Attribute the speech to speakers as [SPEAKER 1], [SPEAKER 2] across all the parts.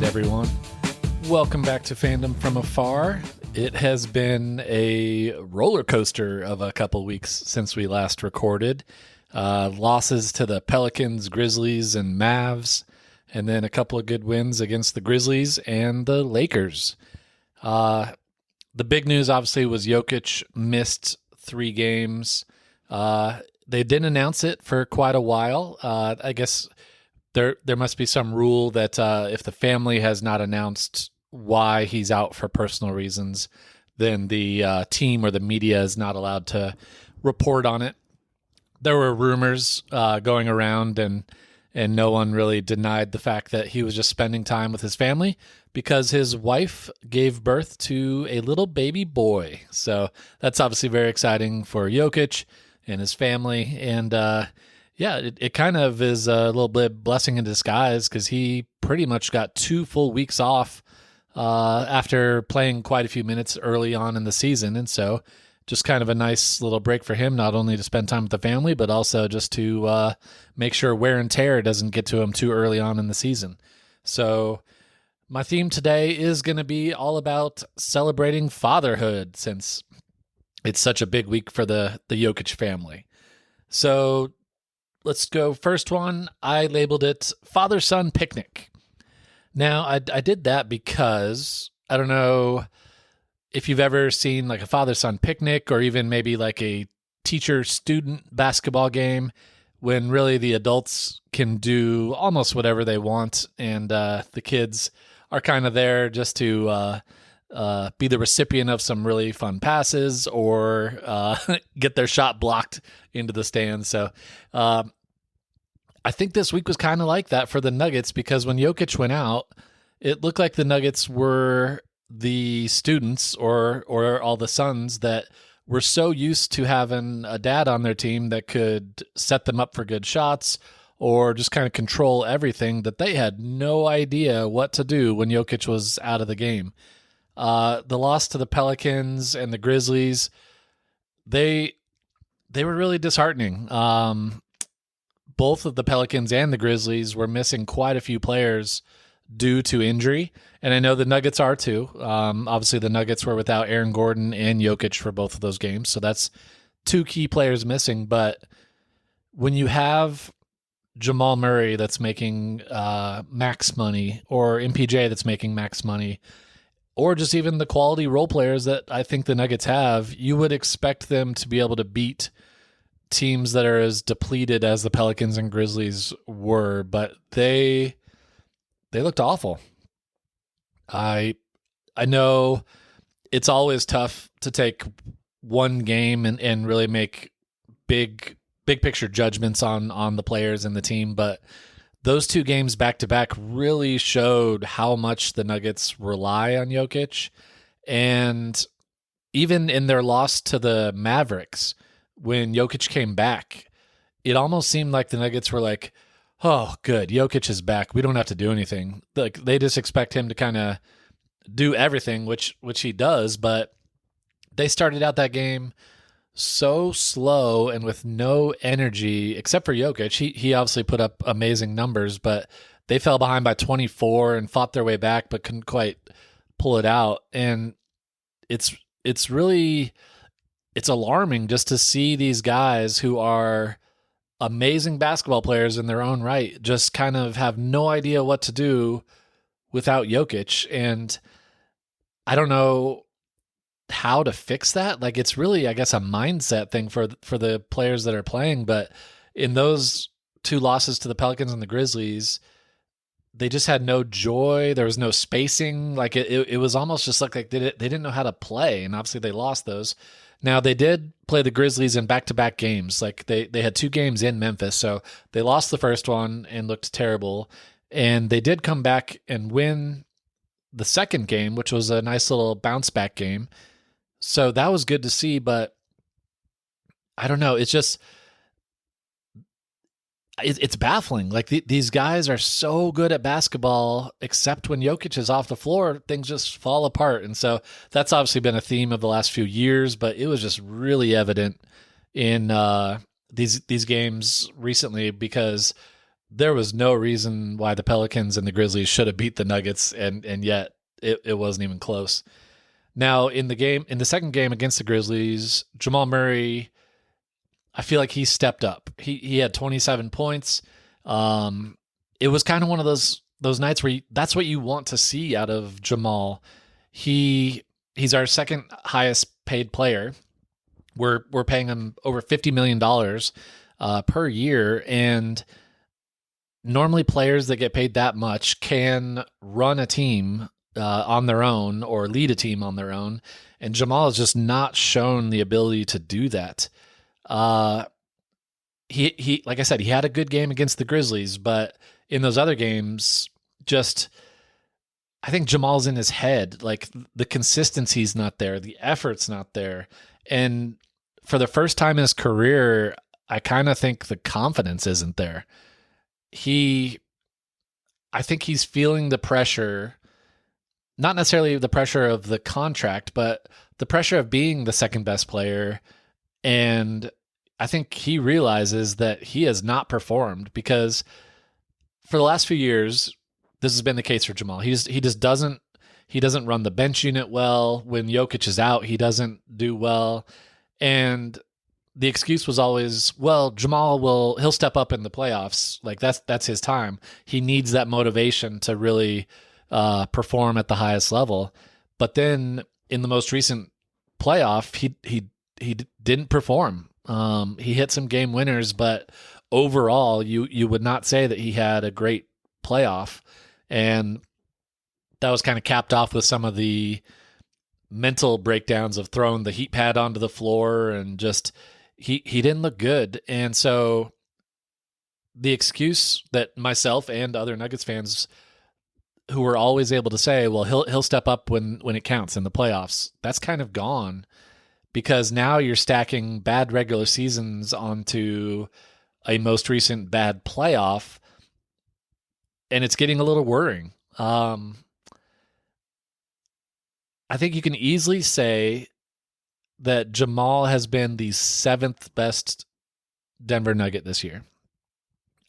[SPEAKER 1] everyone. Welcome back to Fandom from Afar. It has been a roller coaster of a couple weeks since we last recorded. Losses to the Pelicans, Grizzlies, and Mavs, and then a couple of good wins against the Grizzlies and the Lakers. The big news, obviously, was Jokic missed 3 games. They didn't announce it for quite a while. I guess there must be some rule that if the family has not announced why he's out for personal reasons, then the team or the media is not allowed to report on it. There were rumors going around, and no one really denied the fact that he was just spending time with his family because his wife gave birth to a little baby boy. So that's obviously very exciting for Jokic and his family. And it kind of is a little bit blessing in disguise because he pretty much got 2 full weeks off after playing quite a few minutes early on in the season. And so just kind of a nice little break for him, not only to spend time with the family, but also just to make sure wear and tear doesn't get to him too early on in the season. So my theme today is going to be all about celebrating fatherhood, since it's such a big week for the Jokic family. So let's go. First one, I labeled it Father-Son Picnic. Now, I did that because I don't know if you've ever seen like a father-son picnic, or even maybe like a teacher-student basketball game, when really the adults can do almost whatever they want, and the kids are kind of there just to be the recipient of some really fun passes or get their shot blocked into the stands. So I think this week was kind of like that for the Nuggets, because when Jokic went out, it looked like the Nuggets were the students or all the sons that were so used to having a dad on their team that could set them up for good shots or just kind of control everything, that they had no idea what to do when Jokic was out of the game. The loss to the Pelicans and the Grizzlies, they were really disheartening. Both of the Pelicans and the Grizzlies were missing quite a few players due to injury, and I know the Nuggets are too. Obviously, the Nuggets were without Aaron Gordon and Jokic for both of those games, so that's 2 key players missing. But when you have Jamal Murray that's making max money, or MPJ that's making max money, or just even the quality role players that I think the Nuggets have, you would expect them to be able to beat teams that are as depleted as the Pelicans and Grizzlies were, but they looked awful. I know it's always tough to take one game and really make big picture judgments on the players and the team, but those 2 games back to back really showed how much the Nuggets rely on Jokic. And even in their loss to the Mavericks, when Jokic came back, it almost seemed like the Nuggets were like, oh, good, Jokic is back. We don't have to do anything. Like, they just expect him to kind of do everything, which he does. But they started out that game so slow and with no energy, except for Jokic. He obviously put up amazing numbers, but they fell behind by 24 and fought their way back, but couldn't quite pull it out. And it's really... it's alarming just to see these guys who are amazing basketball players in their own right just kind of have no idea what to do without Jokic. And I don't know how to fix that. Like, it's really, I guess, a mindset thing for the players that are playing. But in those 2 losses to the Pelicans and the Grizzlies, they just had no joy. There was no spacing. Like, it was almost just like they didn't know how to play. And obviously they lost those. Now, they did play the Grizzlies in back-to-back games. Like, they had 2 games in Memphis, so they lost the first one and looked terrible. And they did come back and win the second game, which was a nice little bounce-back game. So that was good to see, but I don't know. It's just... it's baffling. Like, these guys are so good at basketball, except when Jokic is off the floor, things just fall apart. And so that's obviously been a theme of the last few years, but it was just really evident in these games recently, because there was no reason why the Pelicans and the Grizzlies should have beat the Nuggets, and yet it wasn't even close. Now, in the second game against the Grizzlies, Jamal Murray, I feel like he stepped up. He had 27 points. It was kind of one of those nights where that's what you want to see out of Jamal. He's our second highest paid player. We're paying him over $50 million per year, and normally players that get paid that much can run a team on their own or lead a team on their own, and Jamal has just not shown the ability to do that. He like I said, he had a good game against the Grizzlies, but in those other games, I think Jamal's in his head. Like, the consistency's not there, the effort's not there, and for the first time in his career, I kind of think the confidence isn't there. I think he's feeling the pressure, not necessarily the pressure of the contract, but the pressure of being the second best player. And I think he realizes that he has not performed, because for the last few years, this has been the case for Jamal. He just doesn't run the bench unit well. When Jokic is out, he doesn't do well. And the excuse was always, well, he'll step up in the playoffs. Like, that's his time. He needs that motivation to really perform at the highest level. But then in the most recent playoff, he didn't perform. He hit some game winners, but overall, you would not say that he had a great playoff. And that was kind of capped off with some of the mental breakdowns of throwing the heat pad onto the floor, and just he didn't look good. And so the excuse that myself and other Nuggets fans who were always able to say, well, he'll step up when it counts in the playoffs, that's kind of gone, because now you're stacking bad regular seasons onto a most recent bad playoff, and it's getting a little worrying. I think you can easily say that Jamal has been the seventh best Denver Nugget this year.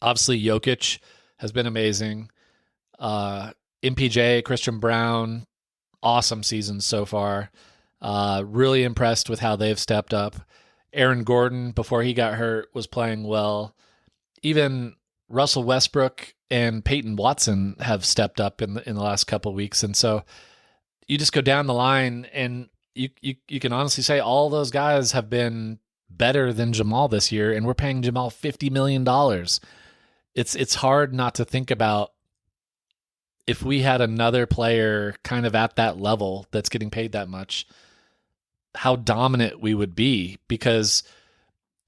[SPEAKER 1] Obviously, Jokic has been amazing. MPJ, Christian Brown, awesome seasons so far. Really impressed with how they've stepped up. Aaron Gordon, before he got hurt, was playing well. Even Russell Westbrook and Peyton Watson have stepped up in the last couple of weeks. And so you just go down the line, and you can honestly say all those guys have been better than Jamal this year, and we're paying Jamal $50 million. It's hard not to think about, if we had another player kind of at that level that's getting paid that much, how dominant we would be, because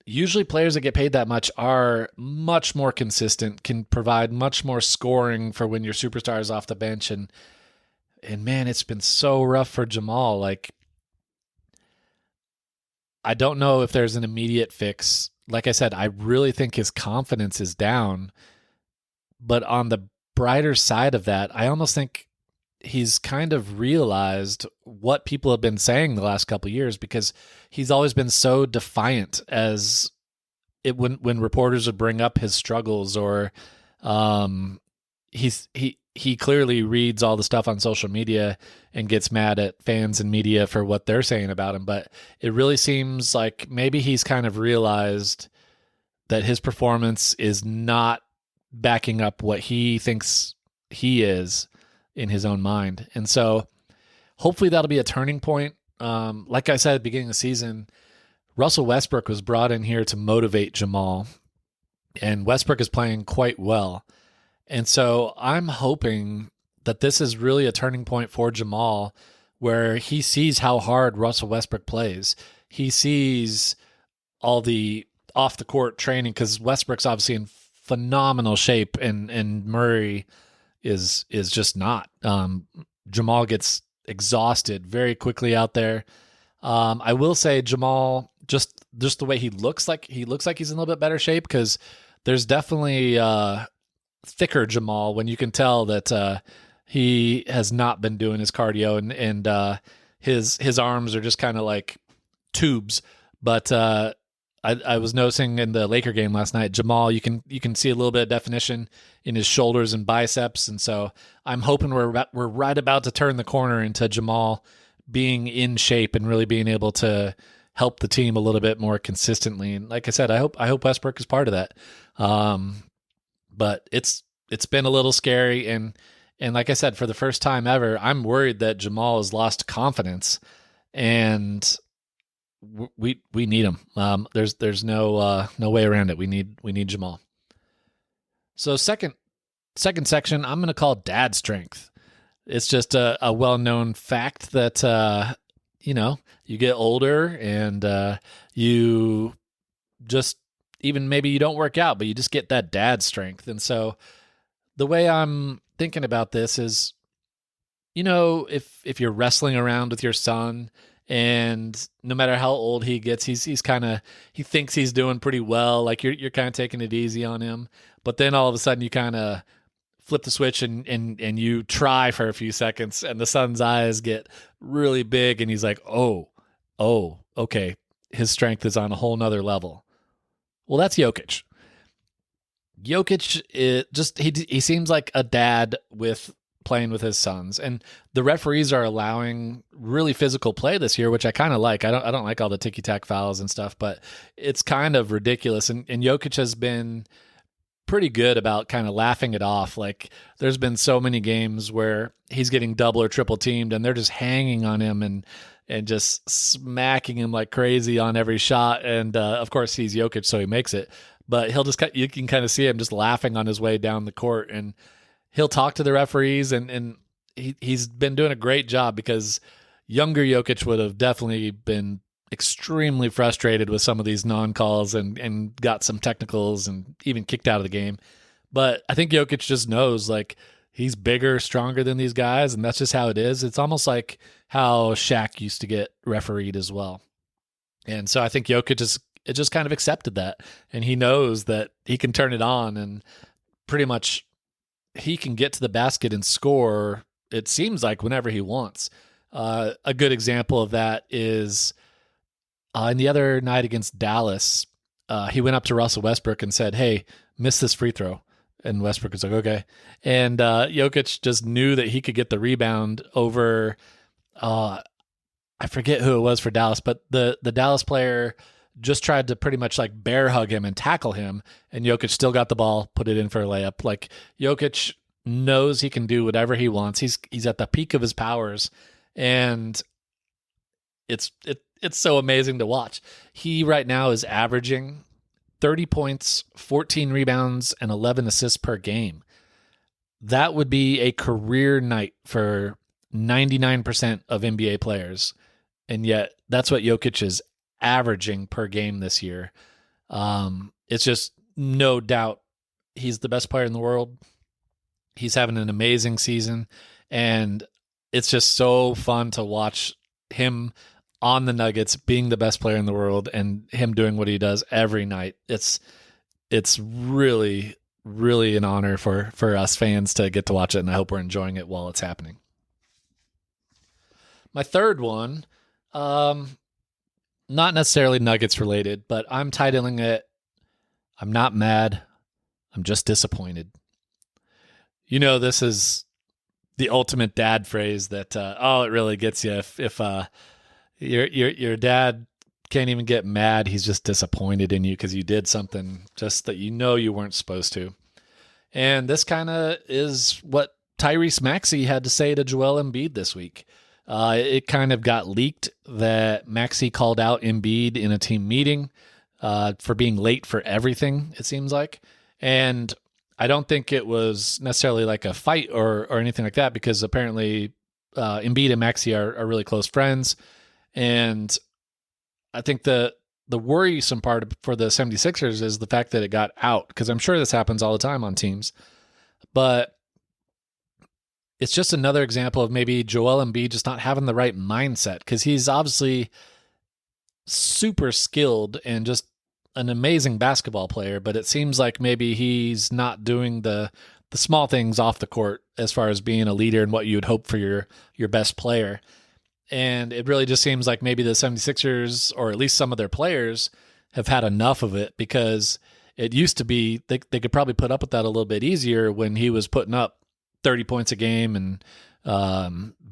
[SPEAKER 1] usually players that get paid that much are much more consistent, can provide much more scoring for when your superstar is off the bench. And man, it's been so rough for Jamal. Like, I don't know if there's an immediate fix. Like I said, I really think his confidence is down. But on the brighter side of that, I almost think he's kind of realized what people have been saying the last couple of years, because he's always been so defiant when reporters would bring up his struggles, or he clearly reads all the stuff on social media and gets mad at fans and media for what they're saying about him. But it really seems like maybe he's kind of realized that his performance is not backing up what he thinks he is in his own mind. And so hopefully that'll be a turning point. Like I said at the beginning of the season, Russell Westbrook was brought in here to motivate Jamal, and Westbrook is playing quite well. And so I'm hoping that this is really a turning point for Jamal, where he sees how hard Russell Westbrook plays. He sees all the off the court training, because Westbrook's obviously in phenomenal shape, and Murray is just not. Jamal gets exhausted very quickly out there. I will say Jamal, just the way he looks like he's in a little bit better shape, because there's definitely thicker Jamal when you can tell that he has not been doing his cardio, and his arms are just kind of like tubes. But I was noticing in the Laker game last night, Jamal, you can see a little bit of definition in his shoulders and biceps, and so I'm hoping we're right about to turn the corner into Jamal being in shape and really being able to help the team a little bit more consistently. And like I said, I hope Westbrook is part of that. But it's been a little scary, and like I said, for the first time ever, I'm worried that Jamal has lost confidence, and we need him. There's no way around it. We need Jamal. So second section, I'm going to call dad strength. It's just a well-known fact that you get older and you just, even maybe you don't work out, but you just get that dad strength. And so the way I'm thinking about this is, if you're wrestling around with your son, and no matter how old he gets, he thinks he's doing pretty well. Like you're kind of taking it easy on him, but then all of a sudden you kind of flip the switch and you try for a few seconds, and the son's eyes get really big, and he's like, oh, okay, his strength is on a whole nother level. Well, that's Jokic. Jokic he seems like a dad with playing with his sons, and the referees are allowing really physical play this year, which I kind of like. I don't like all the ticky-tack fouls and stuff, but it's kind of ridiculous. And Jokic has been pretty good about kind of laughing it off. Like there's been so many games where he's getting double or triple teamed, and they're just hanging on him and just smacking him like crazy on every shot. And of course he's Jokic, so he makes it. But you can kind of see him just laughing on his way down the court, and he'll talk to the referees, and he's been doing a great job, because younger Jokic would have definitely been extremely frustrated with some of these non-calls and got some technicals and even kicked out of the game. But I think Jokic just knows, like, he's bigger, stronger than these guys, and that's just how it is. It's almost like how Shaq used to get refereed as well. And so I think Jokic just kind of accepted that, and he knows that he can turn it on, and pretty much he can get to the basket and score, it seems like, whenever he wants. A good example of that is in the other night against Dallas, he went up to Russell Westbrook and said, "Hey, miss this free throw." And Westbrook was like, "Okay." And Jokic just knew that he could get the rebound over, I forget who it was for Dallas, but the Dallas player just tried to pretty much like bear hug him and tackle him, and Jokic still got the ball, put it in for a layup. Like, Jokic knows he can do whatever he wants. He's at the peak of his powers, and it's so amazing to watch. He right now is averaging 30 points, 14 rebounds, and 11 assists per game. That would be a career night for 99% of NBA players, and yet that's what Jokic is averaging per game this year. It's just no doubt he's the best player in the world. He's having an amazing season, and it's just so fun to watch him on the Nuggets being the best player in the world and him doing what he does every night. It's really, really an honor for us fans to get to watch it, and I hope we're enjoying it while it's happening. My third one, not necessarily Nuggets related, but I'm titling it, "I'm not mad, I'm just disappointed." This is the ultimate dad phrase that, it really gets you. If your dad can't even get mad, he's just disappointed in you because you did something just that you weren't supposed to. And this kind of is what Tyrese Maxey had to say to Joel Embiid this week. It kind of got leaked that Maxey called out Embiid in a team meeting for being late for everything, it seems like. And I don't think it was necessarily like a fight or anything like that, because apparently Embiid and Maxey are really close friends. And I think the worrisome part for the 76ers is the fact that it got out, because I'm sure this happens all the time on teams. But it's just another example of maybe Joel Embiid just not having the right mindset, because he's obviously super skilled and just an amazing basketball player, but it seems like maybe he's not doing the small things off the court as far as being a leader and what you would hope for your best player. And it really just seems like maybe the 76ers, or at least some of their players, have had enough of it, because it used to be they could probably put up with that a little bit easier when he was putting up 30 points a game and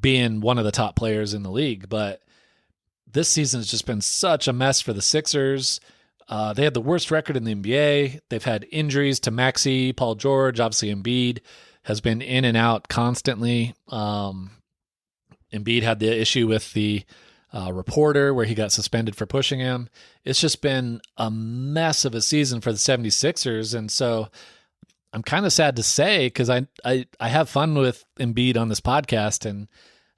[SPEAKER 1] being one of the top players in the league. But this season has just been such a mess for the Sixers. They had the worst record in the NBA. They've had injuries to Maxey, Paul George, obviously Embiid has been in and out constantly. Embiid had the issue with the reporter where he got suspended for pushing him. It's just been a mess of a season for the 76ers. And so I'm kind of sad to say, because I have fun with Embiid on this podcast, and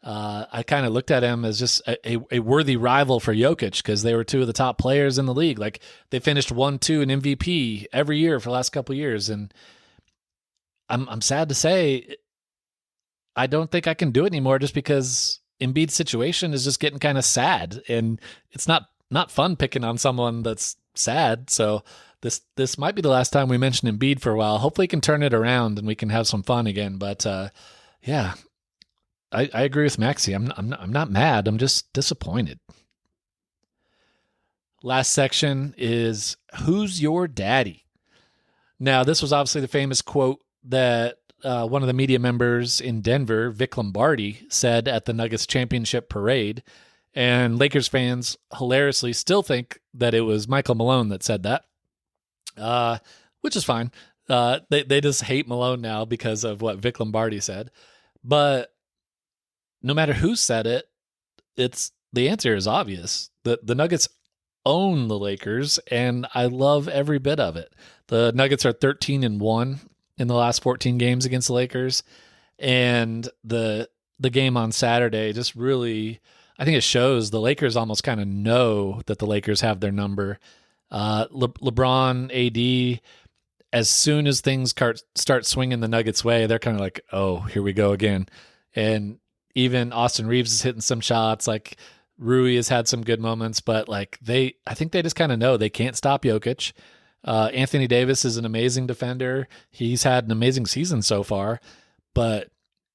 [SPEAKER 1] I kind of looked at him as just a worthy rival for Jokic, because they were two of the top players in the league. Like, they finished 1-2 in MVP every year for the last couple of years. And I'm sad to say I don't think I can do it anymore, just because Embiid's situation is just getting kind of sad, and it's not fun picking on someone that's sad. So this might be the last time we mention Embiid for a while. Hopefully he can turn it around and we can have some fun again. But yeah, I agree with Maxey. I'm not mad. I'm just disappointed. Last section is, who's your daddy? Now, this was obviously the famous quote that one of the media members in Denver, Vic Lombardi, said at the Nuggets championship parade. And Lakers fans hilariously still think that it was Michael Malone that said that, which is fine. They just hate Malone now because of what Vic Lombardi said. But no matter who said it, the answer is obvious. The Nuggets own the Lakers, and I love every bit of it. The Nuggets are 13-1 in the last 14 games against the Lakers. And the game on Saturday just really, I think it shows the Lakers almost kind of know that the Lakers have their number. LeBron, AD, as soon as things start swinging the Nuggets' way, they're kind of like, oh, here we go again. And even Austin Reeves is hitting some shots. Like, Rui has had some good moments, but like I think they just kind of know they can't stop Jokic. Anthony Davis is an amazing defender. He's had an amazing season so far, but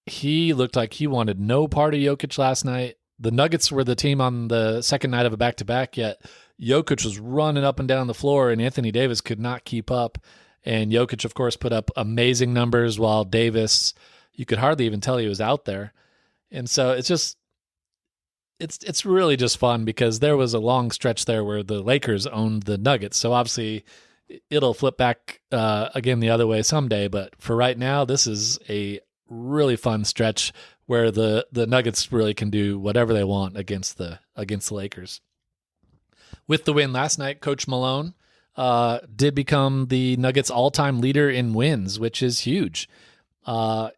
[SPEAKER 1] he looked like he wanted no part of Jokic last night. The Nuggets were the team on the second night of a back-to-back, yet Jokic was running up and down the floor, and Anthony Davis could not keep up. And Jokic, of course, put up amazing numbers, while Davis, you could hardly even tell he was out there. And so it's really just fun, because there was a long stretch there where the Lakers owned the Nuggets. So obviously it'll flip back again the other way someday. But for right now, this is a really fun stretch where the Nuggets really can do whatever they want against the Lakers. With the win last night, Coach Malone did become the Nuggets all-time leader in wins, which is huge.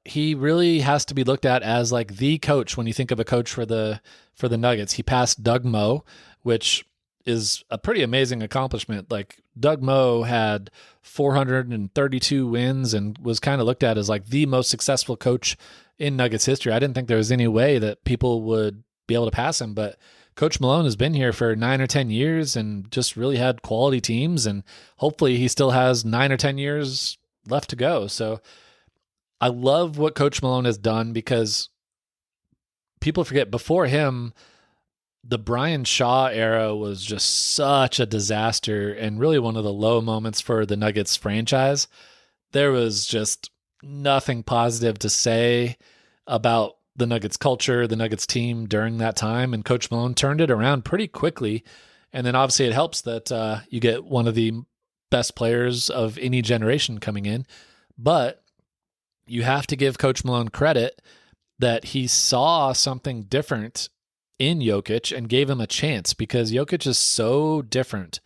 [SPEAKER 1] He really has to be looked at as like the coach when you think of a coach for the Nuggets. He passed Doug Moe, which is a pretty amazing accomplishment. Like, Doug Moe had 432 wins and was kind of looked at as like the most successful coach in Nuggets history. I didn't think there was any way that people would be able to pass him, but Coach Malone has been here for 9 or 10 years and just really had quality teams, and hopefully he still has 9 or 10 years left to go. So I love what Coach Malone has done, because people forget, before him, the Brian Shaw era was just such a disaster and really one of the low moments for the Nuggets franchise. There was just nothing positive to say about the Nuggets culture, the Nuggets team during that time, and Coach Malone turned it around pretty quickly. And then obviously it helps that you get one of the best players of any generation coming in. But you have to give Coach Malone credit that he saw something different in Jokic and gave him a chance, because Jokic is so different.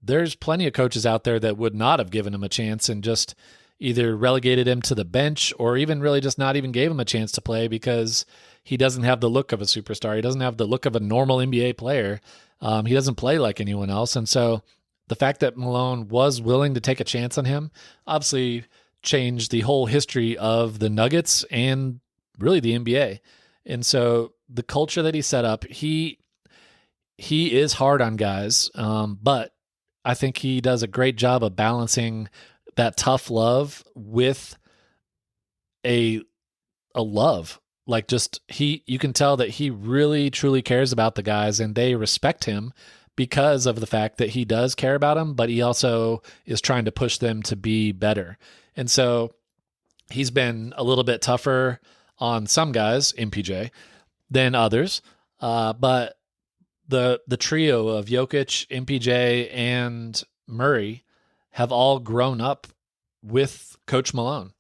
[SPEAKER 1] There's plenty of coaches out there that would not have given him a chance and just either relegated him to the bench, or even really just not even gave him a chance to play, because he doesn't have the look of a superstar. He doesn't have the look of a normal NBA player. He doesn't play like anyone else. And so the fact that Malone was willing to take a chance on him obviously changed the whole history of the Nuggets and really the NBA. And so the culture that he set up, he is hard on guys, but I think he does a great job of balancing that tough love with a love. Like, just you can tell that he really truly cares about the guys, and they respect him because of the fact that he does care about them, but he also is trying to push them to be better. And so he's been a little bit tougher on some guys, MPJ, than others. But the trio of Jokic, MPJ, and Murray have all grown up with Coach Malone.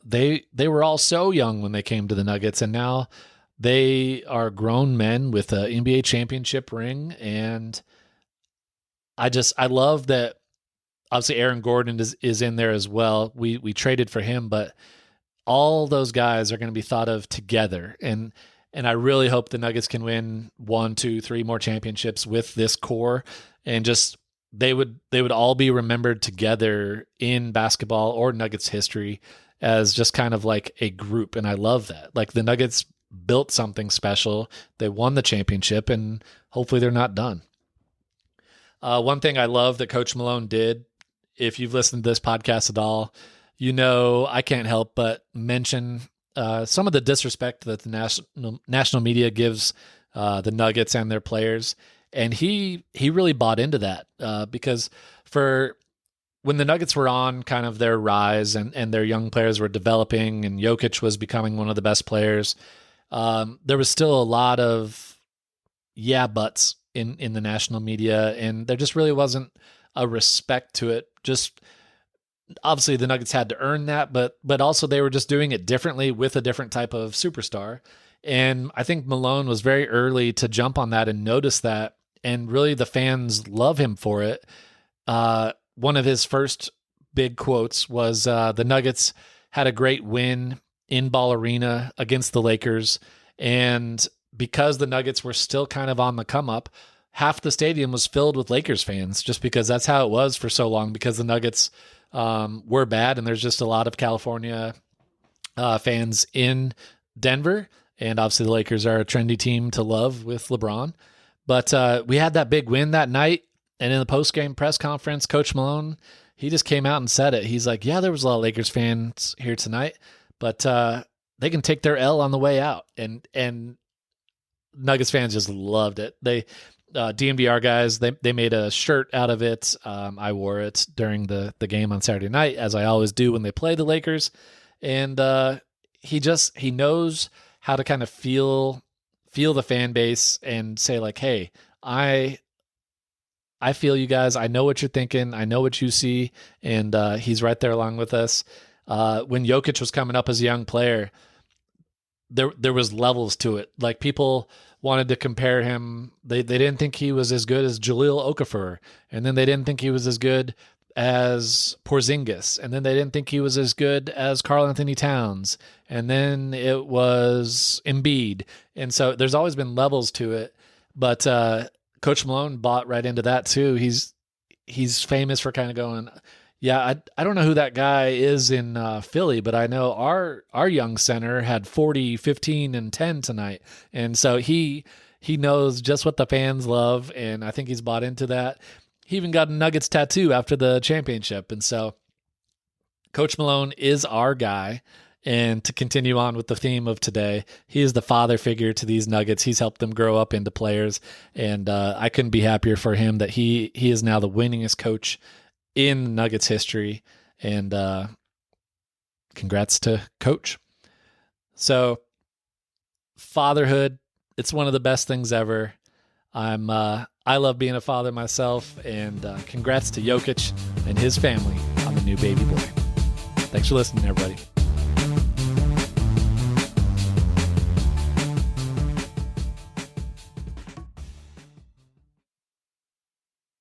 [SPEAKER 1] They were all so young when they came to the Nuggets, and now they are grown men with an NBA championship ring. And I love that. Obviously, Aaron Gordon is in there as well. We traded for him, but all those guys are going to be thought of together. And I really hope the Nuggets can win 1, 2, 3 more championships with this core, and just they would all be remembered together in basketball or Nuggets history as just kind of like a group. And I love that. Like, the Nuggets built something special. They won the championship, and hopefully they're not done. One thing I love that Coach Malone did, if you've listened to this podcast at all, you know I can't help but mention some of the disrespect that the national media gives the Nuggets and their players. And he really bought into that because when the Nuggets were on kind of their rise and their young players were developing and Jokic was becoming one of the best players, there was still a lot of buts in the national media, and there just really wasn't a respect to it. Just obviously the Nuggets had to earn that, but also they were just doing it differently with a different type of superstar. And I think Malone was very early to jump on that and notice that, and really the fans love him for it. One of his first big quotes was the Nuggets had a great win in Ball Arena against the Lakers, and because the Nuggets were still kind of on the come up, half the stadium was filled with Lakers fans, just because that's how it was for so long, because the Nuggets were bad, and there's just a lot of California fans in Denver, and obviously the Lakers are a trendy team to love with LeBron. But we had that big win that night, and in the post-game press conference, Coach Malone, he just came out and said it. He's like, yeah, there was a lot of Lakers fans here tonight, but they can take their L on the way out. And Nuggets fans just loved it. They DMVR guys, they made a shirt out of it. I wore it during the game on Saturday night, as I always do when they play the Lakers. And he knows how to kind of feel the fan base and say like, hey, I feel you guys. I know what you're thinking. I know what you see. And he's right there along with us. When Jokic was coming up as a young player, there was levels to it. Like, people wanted to compare him. They didn't think he was as good as Jahlil Okafor. And then they didn't think he was as good as Porzingis. And then they didn't think he was as good as Karl Anthony Towns. And then it was Embiid. And so there's always been levels to it. But Coach Malone bought right into that too. He's famous for kind of going, yeah, I don't know who that guy is in Philly, but I know our young center had 40, 15, and 10 tonight. And so he knows just what the fans love, and I think he's bought into that. He even got a Nuggets tattoo after the championship. And so Coach Malone is our guy. And to continue on with the theme of today, he is the father figure to these Nuggets. He's helped them grow up into players, and I couldn't be happier for him that he is now the winningest coach in Nuggets history. And congrats to Coach. So fatherhood, it's one of the best things ever. I love being a father myself, and congrats to Jokic and his family on the new baby boy. Thanks for listening, everybody.